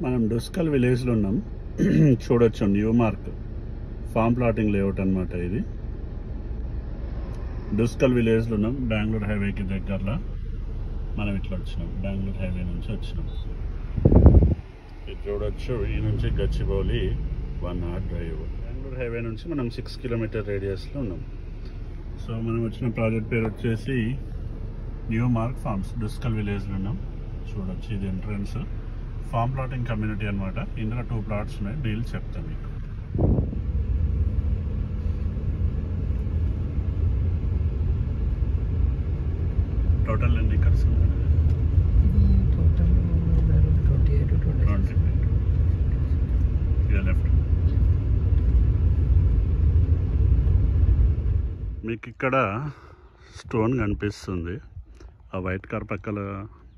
మనం డుస్కల్ విలేజ్లో ఉన్నాం. చూడొచ్చు new mark farm plotting layout అనమాట. ఇది డుస్కల్ విలేజ్లో ఉన్నాం. బెంగళూరు హైవేకి దగ్గరలో మనం ఇట్లా వచ్చినాం. బెంగళూరు హైవే నుంచి వచ్చినాం. ఇది చూడొచ్చు. ఈ నుంచి Gachibowli 1 hour drive. Bengaluru highway నుంచి మనం 6 kilometer రేడియస్లో ఉన్నాం. సో మనం వచ్చిన ప్రాజెక్ట్ పేరు వచ్చేసి న్యూ మార్క్ ఫార్మ్స్. డుస్కల్ విలేజ్లో ఉన్నాం. చూడొచ్చు ఇది ఎంట్రన్స్. ఫామ్ ప్లాటింగ్ కమ్యూనిటీ అనమాట. ఇందులో 2 plots ఉన్నాయి. డీల్ చెప్తాను మీకు. టోటల్ ఎన్ని ఎకర్స్ ఉన్నాయి? Total 28 to 20. లెఫ్ట్. మీకు ఇక్కడ స్టోన్ కనిపిస్తుంది. ఆ వైట్ కార్ పక్కల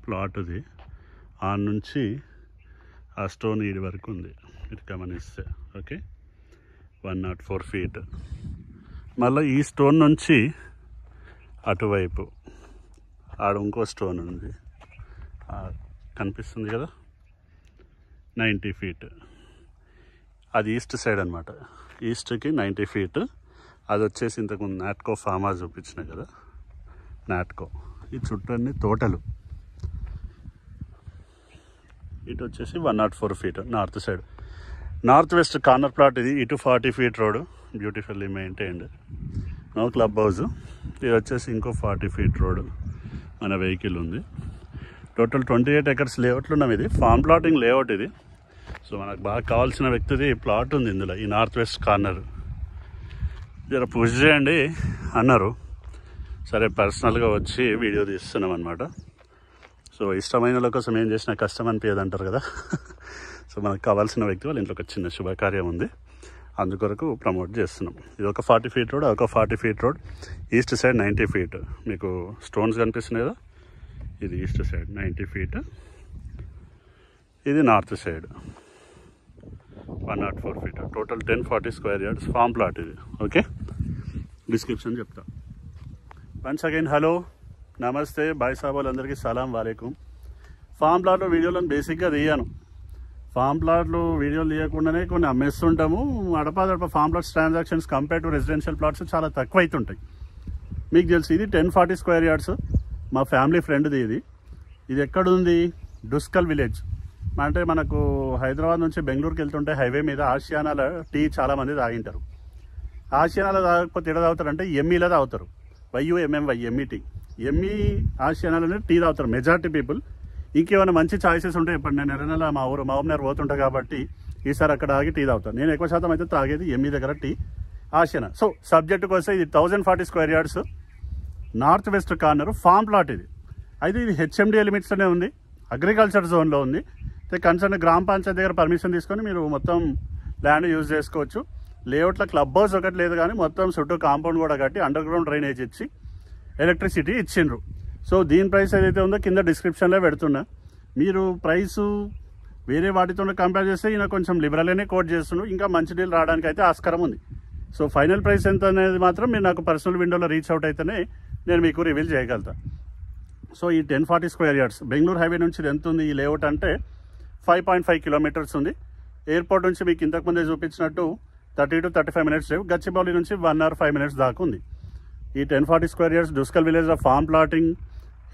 ప్లాట్ ఇది. ఆ నుంచి ఆ స్టోన్ ఈడి వరకు ఉంది. మీరు గమనిస్తే ఓకే. 104 feet. మళ్ళీ ఈ స్టోన్ నుంచి అటువైపు ఆడ ఇంకో స్టోన్ ఉంది. కనిపిస్తుంది కదా, 90 feet. అది ఈస్ట్ సైడ్ అనమాట. ఈస్ట్కి 90 feet. అది వచ్చేసి ఇంతకుముందు నాట్కో ఫామ్ హౌస్ చూపించిన కదా, నాట్కో. ఈ చుట్టూ అన్ని తోటలు. ఇటు వచ్చేసి 104 feet north side. North west corner plot ఇది. ఇటు 40 feet road, beautifully maintained. No club house. ఇది వచ్చేసి ఇంకో 40 feet రోడ్. మన వెహికల్ ఉంది. టోటల్ 28 acres లేఅవుట్లు ఉన్నాం. ఇది ఫామ్ ప్లాటింగ్ లేఅవుట్ ఇది. సో మనకు బాగా కావాల్సిన వ్యక్తిది ప్లాట్ ఉంది ఇందులో, ఈ నార్త్ వెస్ట్ కార్నర్. జర పుష్ చేయండి అన్నారు. సరే పర్సనల్గా వచ్చి వీడియో తీస్తున్నాం అనమాట. సో ఇష్టమైన వాళ్ళ కోసం ఏం చేసినా కష్టం అనిపించదు అంటారు కదా. సో మనకు కావాల్సిన వ్యక్తి వాళ్ళ ఇంట్లో ఒక చిన్న శుభకార్యం ఉంది, అందుకొరకు ప్రమోట్ చేస్తున్నాం. ఇది ఒక 40 feet రోడ్, ఒక 40 feet road. East side 90 feet. మీకు స్టోన్స్ కనిపిస్తున్నాయి కదా, ఇది ఈస్ట్ సైడ్ 90 feet. ఇది north side 104 feet. Total 1040 square yards form plot ఇది. ఓకే, డిస్క్రిప్షన్ చెప్తా. వన్స్ అగైన్ హలో, నమస్తే, బాయ్ సాబ్ వాళ్ళందరికీ సలాం వాలేకుం. ఫామ్ ప్లాట్లో వీడియోలను బేసిక్గా తీయను. ఫామ్ ప్లాట్లు వీడియోలు తీయకుండానే కొన్ని అమ్మేస్తుంటాము. అడపదడప farm plots transactions compare to residential plots చాలా తక్కువ అవుతుంటాయి. మీకు తెలుసు ఇది 1040 square yards. మా ఫ్యామిలీ ఫ్రెండ్ది ఇది. ఇది ఎక్కడుంది? డుస్కల్ విలేజ్. అంటే మనకు హైదరాబాద్ నుంచి బెంగళూరుకి వెళ్తుంటే హైవే మీద ఆసియానాలో టీ చాలామంది తాగింటారు. ఆసియానాలో తాగకపోతే ఎక్కడ తాగుతారంటే ఎమ్మీలో తాగుతారు. YUMMY MET. ఎమ్మీ ఆసియానాలోనే టీ తాగుతారు మెజార్టీ పీపుల్. ఇంకేమైనా మంచి ఛాయిసెస్ ఉంటాయి. ఇప్పుడు నేను ఎర్రనెల మా ఊరు మామూలు పోతుంటా కాబట్టి ఈసారి అక్కడ ఆగి టీ తాగుతాను. నేను ఎక్కువ శాతం అయితే తాగేది ఎమ్మీ దగ్గర టీ, ఆసియానా. సో సబ్జెక్టుకి వస్తే ఇది 1040 square yards north west corner form plot ఇది. అయితే ఇది HMDA లిమిట్స్లోనే ఉంది, అగ్రికల్చర్ జోన్లో ఉంది. కన్సర్న్ గ్రామ పంచాయతీ దగ్గర పర్మిషన్ తీసుకొని మీరు మొత్తం ల్యాండ్ యూజ్ చేసుకోవచ్చు. లేఅవుట్లో క్లబ్ హౌస్ ఒకటి లేదు, కానీ మొత్తం చుట్టూ కాంపౌండ్ కూడా కట్టి అండర్ గ్రౌండ్ డ్రైనేజ్ ఇచ్చి ఎలక్ట్రిసిటీ ఇచ్చిండ్రు. సో దీని ప్రైస్ ఏదైతే ఉందో కింద డిస్క్రిప్షన్లో పెడుతున్నా. మీరు ప్రైసు వేరే వాటితో కంపేర్ చేస్తే ఈయన కొంచెం లిబరల్గానే కోట్ చేస్తున్నాడు. ఇంకా మంచి డీల్ రావడానికి అయితే ఆస్కారం ఉంది. సో ఫైనల్ ప్రైస్ ఎంత అనేది మాత్రం మీరు నాకు పర్సనల్ విండోలో రీచ్ అవుట్ అయితేనే నేను మీకు రివీల్ చేయగలుగుతా. సో ఈ 1040 square yards బెంగళూరు హైవే నుంచి ఇది ఎంత ఉంది ఈ లేఅవుట్ అంటే 5.5 kilometers ఉంది. ఎయిర్పోర్ట్ నుంచి మీకు ఇంతకుముందే చూపించినట్టు 30 to 35 minutes డ్రైవ్. గచ్చిబౌలి నుంచి 1 hour 5 minutes దాకా ఉంది. ఈ 1040 square yards డుస్కల్ విలేజ్లో ఫామ్ ప్లాటింగ్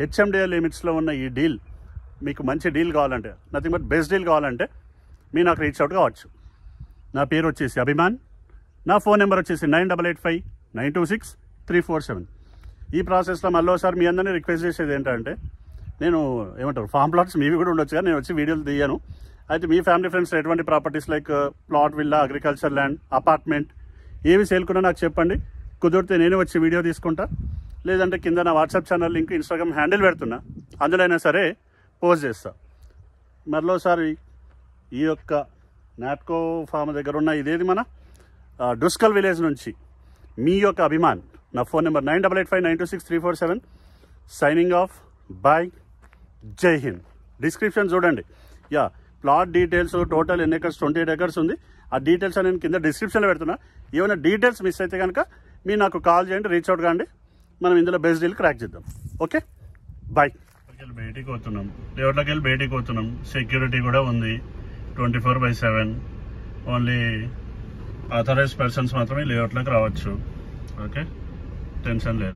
HMDA లిమిట్స్లో ఉన్న ఈ డీల్ మీకు మంచి డీల్ కావాలంటే, నథింగ్ బట్ బెస్ట్ డీల్ కావాలంటే మీరు నాకు రీచ్ అవుట్ కావచ్చు. నా పేరు వచ్చేసి అభిమాన్. నా ఫోన్ నెంబర్ వచ్చేసి 9885926347. ఈ ప్రాసెస్లో మళ్ళీ ఒకసారి మీ అందరినీ రిక్వెస్ట్ చేసేది ఏంటంటే, నేను ఏమంటారు ఫామ్ ప్లాట్స్ మీవి కూడా ఉండొచ్చు కానీ నేను వచ్చి వీడియోలు తీయను. అయితే మీ ఫ్యామిలీ ఫ్రెండ్స్ ఎటువంటి properties like plot, villa, agriculture land, apartment ఏవి సేల్కున్నా నాకు చెప్పండి. కుదిరితే నేనే వచ్చి వీడియో తీసుకుంటా. లేదంటే కింద నా WhatsApp channel link, Instagram handle పెడుతున్నా, అందులో అయినా సరే పోస్ట్ చేస్తా. మరోసారి ఈ యొక్క నాట్కో ఫామ్ దగ్గర ఉన్న ఇదేది మన డుస్కల్ విలేజ్ నుంచి మీ యొక్క అభిమాన్. నా phone number 9885926347. Signing off. Bye. జై హింద్. డిస్క్రిప్షన్ చూడండి. యా, ప్లాట్ డీటెయిల్స్ టోటల్ ఎన్ని ఎకర్స్ 28 acres ఉంది. ఆ డీటెయిల్స్ నేను కింద డిస్క్రిప్షన్లో పెడుతున్నా. ఏమైనా డీటెయిల్స్ మిస్ అయితే కనుక మీరు నాకు కాల్ చేయండి, రీచ్ అవుట్ కాండి. మనం ఇందులో బెస్ట్ డీల్ క్రాక్ చేద్దాం. Okay, bye. బయటికి పోతున్నాం, లేఅవుట్లోకి వెళ్ళి బయటికి పోతున్నాం. సెక్యూరిటీ కూడా ఉంది. 24/7. ఓన్లీ ఆథరైజ్ పర్సన్స్ మాత్రమే లేఅవుట్లోకి రావచ్చు. ఓకే, టెన్షన్ లేదు.